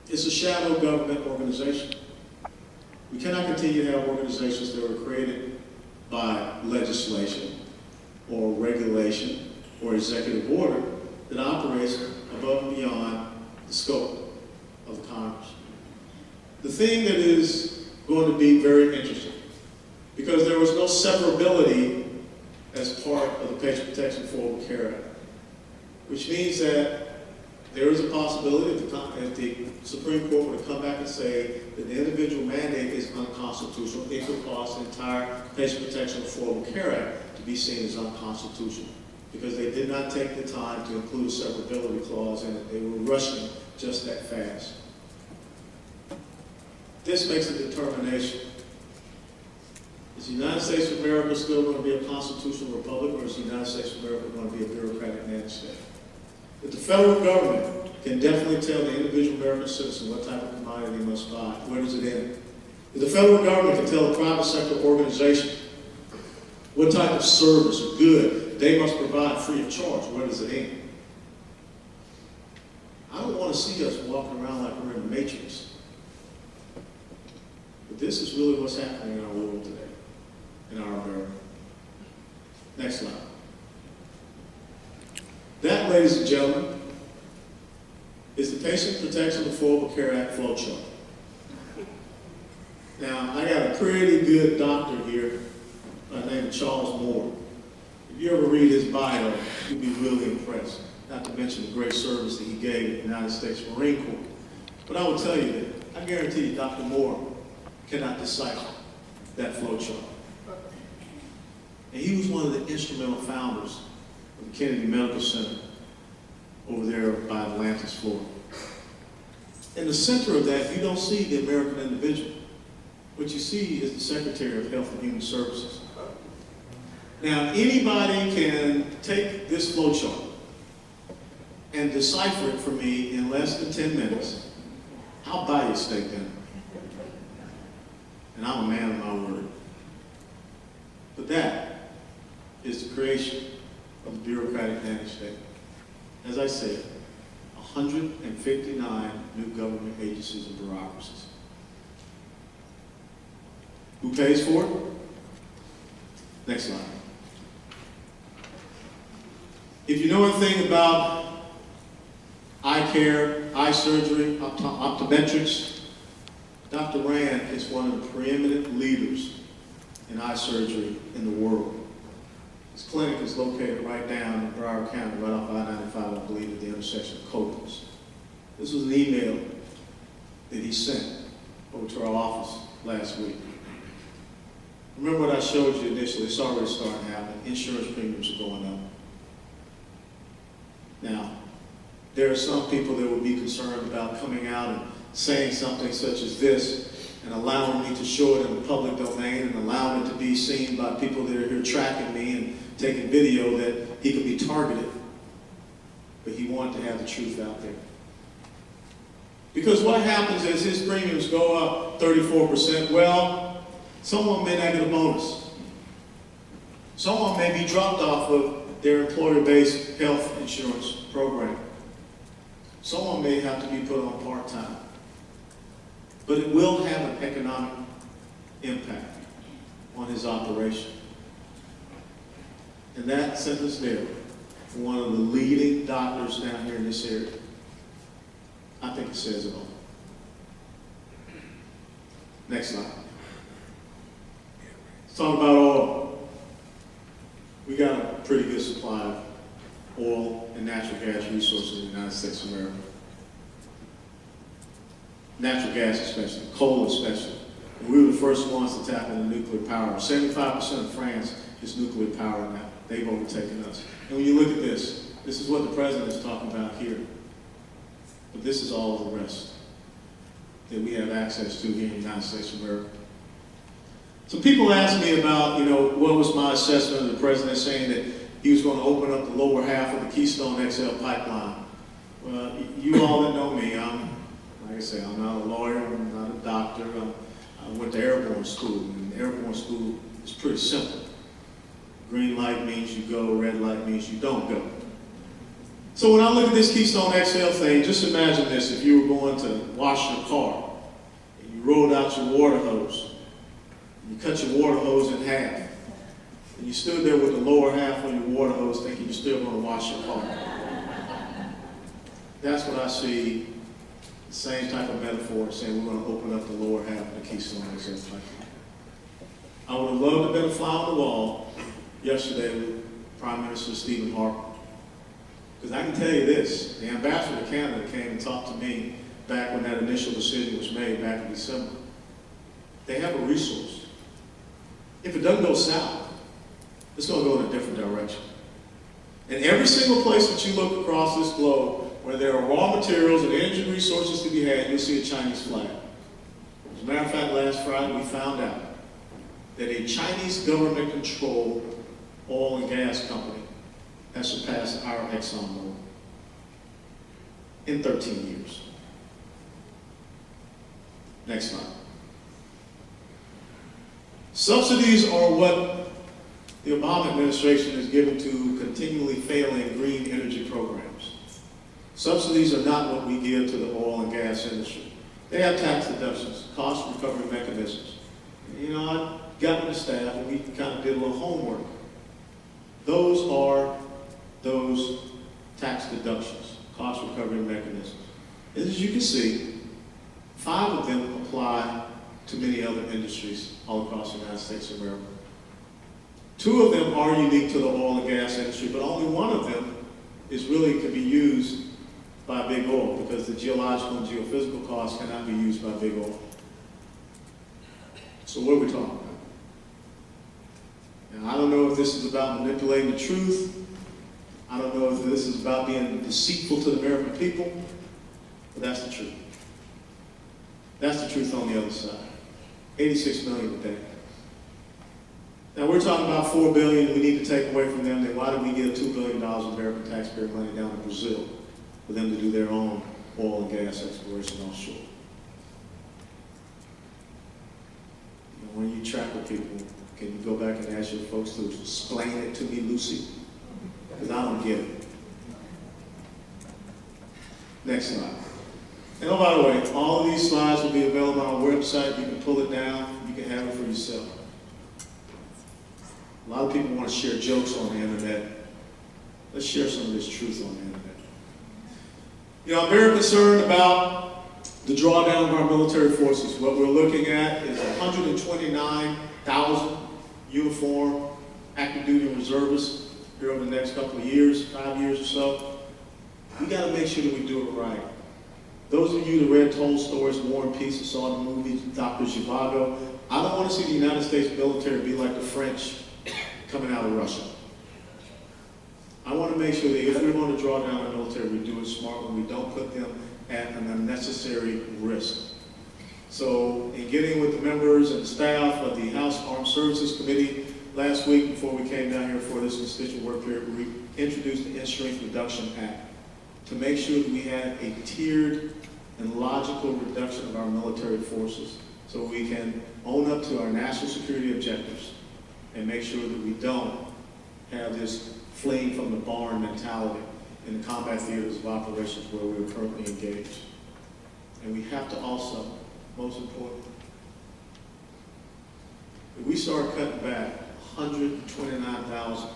It's a shadow government organization. We cannot continue to have organizations that were created by legislation or regulation or executive order that operates above and beyond the scope of the Congress. The thing that is going to be very interesting, because there was no severability as part of the Patient Protection Affordable Care Act, which means that there is a possibility if the Supreme Court were to come back and say that the individual mandate is unconstitutional, it could cause the entire Patient Protection Affordable Care Act to be seen as unconstitutional, because they did not take the time to include a severability clause in it. They were rushing just that fast. This makes a determination. Is the United States of America still going to be a constitutional republic, or is the United States of America going to be a bureaucratic nation-state? That the federal government can definitely tell the individual American citizen what type of commodity they must buy. Where does it end? That the federal government can tell the private sector organization what type of service or good they must provide free of charge. Where does it end? I don't want to see us walking around like we're in the Matrix. But this is really what's happening in our world today, in our America. Next slide. That, ladies and gentlemen, is the Patient Protection Affordable Care Act flowchart. Now, I got a pretty good doctor here by the name of Charles Moore. If you ever read his bio, you'll be really impressed, not to mention the great service that he gave the United States Marine Corps. But I will tell you that I guarantee you Dr. Moore cannot decipher that flowchart. And he was one of the instrumental founders of the Kennedy Medical Center over there by Atlantis, Florida. In the center of that, you don't see the American individual. What you see is the Secretary of Health and Human Services. Now, anybody can take this flowchart and decipher it for me in less than 10 minutes. I'll buy you a steak dinner. And I'm a man of my word. But that is the creation of the bureaucratic nanny-state. As I said, 159 new government agencies and bureaucracies. Who pays for it? Next slide. If you know anything about eye care, eye surgery, optometrics, Dr. Rand is one of the preeminent leaders in eye surgery in the world. His clinic is located right down in Broward County, right off I-95, I believe, at the intersection of Copeland's. This was an email that he sent over to our office last week. Remember what I showed you initially? It's already starting to happen. Insurance premiums are going up. Now, there are some people that would be concerned about coming out and saying something such as this and allowing me to show it in the public domain and allowing it to be seen by people that are here tracking me and taking video, that he could be targeted. But he wanted to have the truth out there. Because what happens is his premiums go up 34%. Well, someone may not get a bonus. Someone may be dropped off of their employer-based health insurance program. Someone may have to be put on part-time. But it will have an economic impact on his operation. And that sentence there, from one of the leading doctors down here in this area, I think it says it all. Next slide. Let's talk about oil. We got a pretty good supply of oil and natural gas resources in the United States of America. Natural gas especially, coal especially. And we were the first ones to tap into nuclear power. 75% of France is nuclear power now. They've overtaken us. And when you look at this is what the president is talking about here. But this is all the rest that we have access to here in the United States of America. So people ask me about, what was my assessment of the president saying that he was going to open up the lower half of the Keystone XL pipeline. Well, you all that know me, like I say, I'm not a lawyer, I'm not a doctor. I went to airborne school, and airborne school is pretty simple. Green light means you go, red light means you don't go. So when I look at this Keystone XL thing, just imagine this: if you were going to wash your car, and you rolled out your water hose, and you cut your water hose in half, and you stood there with the lower half on your water hose thinking you're still going to wash your car. That's what I see, the same type of metaphor, saying we're going to open up the lower half of the Keystone XL pipeline. I would have loved to have been a fly on the wall yesterday with Prime Minister Stephen Harper. Because I can tell you this, the ambassador to Canada came and talked to me back when that initial decision was made back in December. They have a resource. If it doesn't go south, it's going to go in a different direction. And every single place that you look across this globe where there are raw materials and energy resources to be had, you'll see a Chinese flag. As a matter of fact, last Friday we found out that a Chinese government-controlled oil and gas company has surpassed our ExxonMobil in 13 years. Next slide. Subsidies are what the Obama administration is given to continually failing green energy programs. Subsidies are not what we give to the oil and gas industry. They have tax deductions, cost recovery mechanisms. You know, I got with the staff and we kind of did a little homework. Those are those tax deductions, cost recovery mechanisms. As you can see, 5 of them apply to many other industries all across the United States of America. 2 of them are unique to the oil and gas industry, but only 1 of them is really can be used by big oil because the geological and geophysical costs cannot be used by big oil. So what are we talking about? Now, I don't know if this is about manipulating the truth. I don't know if this is about being deceitful to the American people, but that's the truth. That's the truth on the other side. 86 million a day. Now we're talking about $4 billion we need to take away from them. Then why did we give $2 billion of American taxpayer money down to Brazil for them to do their own oil and gas exploration offshore? You know, when you track with people, can you go back and ask your folks to explain it to me, Lucy? Because I don't get it. Next slide. And oh, by the way, all of these slides will be available on our website. You can pull it down. You can have it for yourself. A lot of people want to share jokes on the internet. Let's share some of this truth on the internet. You know, I'm very concerned about the drawdown of our military forces. What we're looking at is 129,000 uniformed active duty reservists here over the next couple of years, 5 years or so. We got to make sure that we do it right. Those of you that read Tolstoy's War and Peace and saw the movie Dr. Zhivago, I don't want to see the United States military be like the French coming out of Russia. I want to make sure that if we're going to draw down our military, we do it smartly. We don't put them at an unnecessary risk. So in getting with the members and the staff of the House Armed Services Committee last week before we came down here for this constituent work period, we introduced the In-Strength Reduction Act to make sure that we had a tiered and logical reduction of our military forces so we can own up to our national security objectives and make sure that we don't have this fleeing from the barn mentality in the combat theaters of operations where we are currently engaged. And we have to also, most importantly, if we start cutting back 129,000,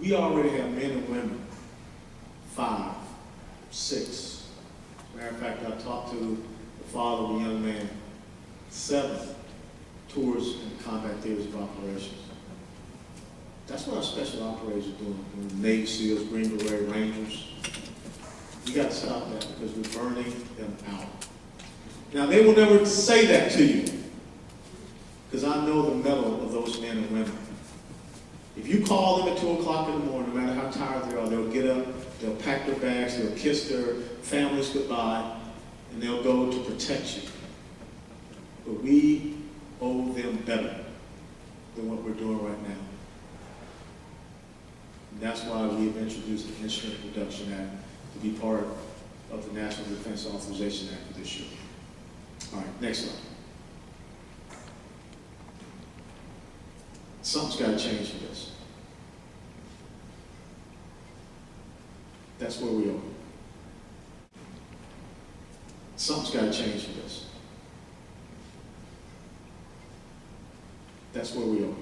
we already have men and women, 5, 6. As a matter of fact, I talked to the father of a young man, 7 tours in the combat theaters of operations. That's what our special operators are doing. Navy SEALs, Green Beret, Rangers. We got to stop that because we're burning them out. Now, they will never say that to you because I know the mettle of those men and women. If you call them at 2 o'clock in the morning, no matter how tired they are, they'll get up, they'll pack their bags, they'll kiss their families goodbye, and they'll go to protect you. But we owe them better than what we're doing right now. And that's why we've introduced the In-Strength Reduction Act to be part of the National Defense Authorization Act for this year. All right, next slide. Something's got to change for this. That's where we are. Something's got to change for this. That's where we are.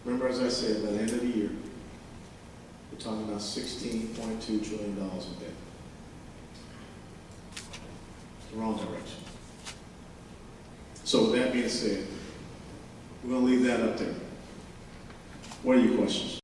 Remember, as I said, by the end of the year, we're talking about $16.2 trillion in debt. The wrong direction. So with that being said, we're going to leave that up there. What are your questions?